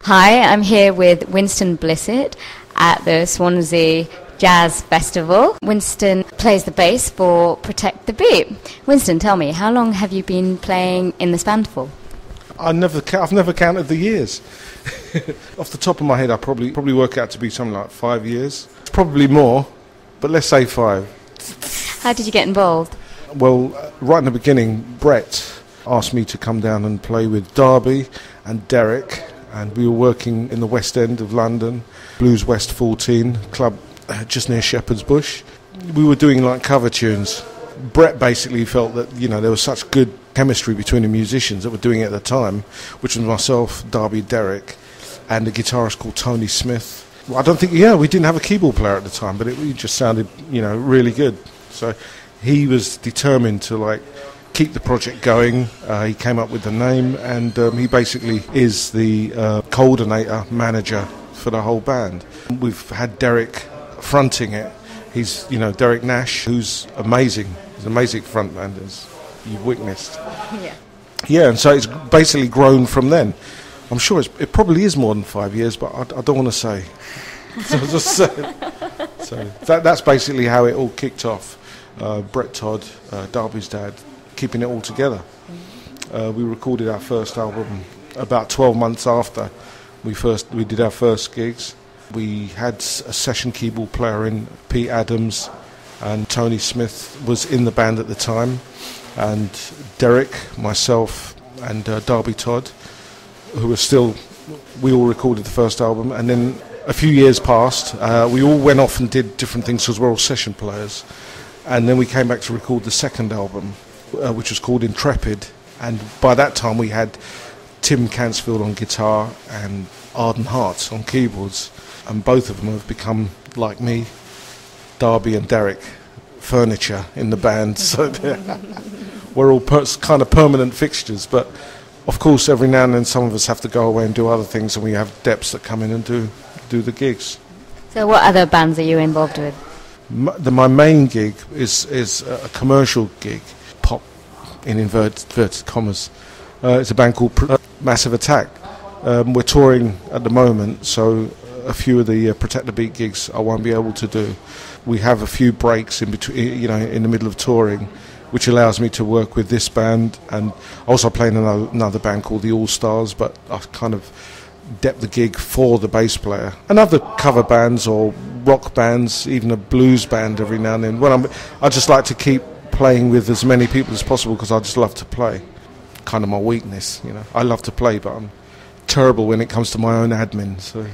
Hi, I'm here with Winston Blissett at the Swansea Jazz Festival. Winston plays the bass for Protect the Beat. Winston, tell me, how long have you been playing in this band for? I've never counted the years. Off the top of my head, I probably work out to be something like 5 years. Probably more, but let's say 5. How did you get involved? Well, right in the beginning, Brett asked me to come down and play with Darby and Derek, and we were working in the West End of London, Blues West 14 club just near Shepherd's Bush. We were doing like cover tunes. Brett basically felt that, you know, there was such good chemistry between the musicians that were doing it at the time, which was myself, Darby, Derek, and a guitarist called Tony Smith. Well, I don't think, we didn't have a keyboard player at the time, but it just sounded, really good. So he was determined to keep the project going. He came up with the name, and he basically is the coordinator, manager for the whole band. We've had Derek fronting it. He's, Derek Nash, who's amazing. He's an amazing frontman, as you've witnessed. Yeah, and so it's basically grown from then. I'm sure it probably is more than 5 years, but I don't want to say. So that's basically how it all kicked off. Brett Todd, Darby's dad, keeping it all together. We recorded our first album about 12 months after we did our first gigs. We had a session keyboard player in, Pete Adams, and Tony Smith was in the band at the time, and Derek, myself, and Darby Todd, who were still, we all recorded the first album, and then a few years passed. We all went off and did different things because we're all session players, and then we came back to record the second album, which was called Intrepid, and by that time we had Tim Cansfield on guitar and Arden Hart on keyboards, and both of them have become, like me, Darby and Derek, furniture in the band. So we're all kind of permanent fixtures, but of course every now and then some of us have to go away and do other things, and we have depths that come in and do the gigs. So what other bands are you involved with? My main gig is a commercial gig, pop in inverted commas. It's a band called Massive Attack. We're touring at the moment, so a few of the Protect the Beat gigs I won't be able to do. We have a few breaks in between, in the middle of touring, which allows me to work with this band, and also playing another band called the All Stars, but I kind of dep the gig for the bass player. And other cover bands or rock bands, even a blues band every now and then. I just like to keep playing with as many people as possible because I just love to play. Kind of my weakness, I love to play, but I'm terrible when it comes to my own admin. So.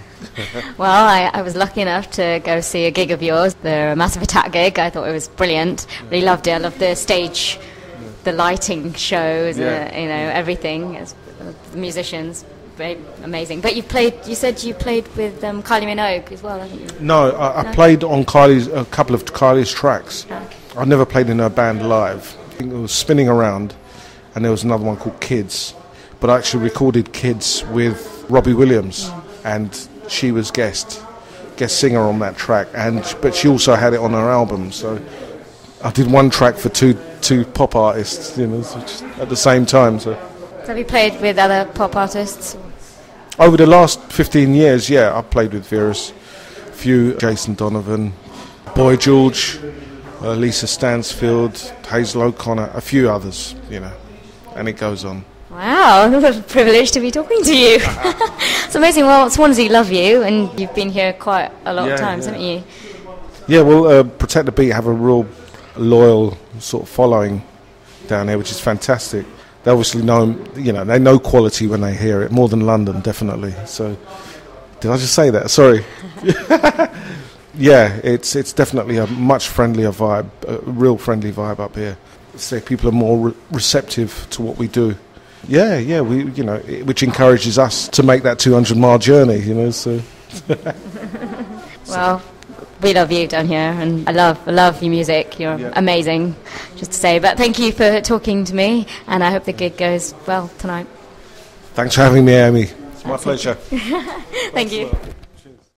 Well, I was lucky enough to go see a gig of yours, the Massive Attack gig. I thought it was brilliant. Really loved it. I loved the stage, the lighting shows, everything. The musicians, very amazing. But you said you played with Kylie Minogue as well, haven't you? No, I played on a couple of Kylie's tracks. Okay. I never played in her band live. I think it was Spinning Around, and there was another one called Kids. But I actually recorded Kids with Robbie Williams, and she was guest singer on that track, but she also had it on her album. So I did one track for two pop artists, at the same time. So have you played with other pop artists? Over the last 15 years, yeah, I've played with various few, Jason Donovan, Boy George, Lisa Stansfield, Hazel O'Connor, a few others, and it goes on. Wow, what a privilege to be talking to you. It's amazing. Well, Swansea love you, and you've been here quite a lot of times, haven't you? Yeah, well, Protect the Beat have a real loyal sort of following down here, which is fantastic. They obviously know, they know quality when they hear it, more than London, definitely. So, did I just say that? Sorry. Yeah, it's definitely a much friendlier vibe, a real friendly vibe up here. Say people are more receptive to what we do. Yeah, we, which encourages us to make that 200-mile journey, so. Well, we love you down here, and I love your music. You're amazing, just to say. But thank you for talking to me, and I hope the gig goes well tonight. Thanks for having me, Amy. It's my pleasure. Thank you.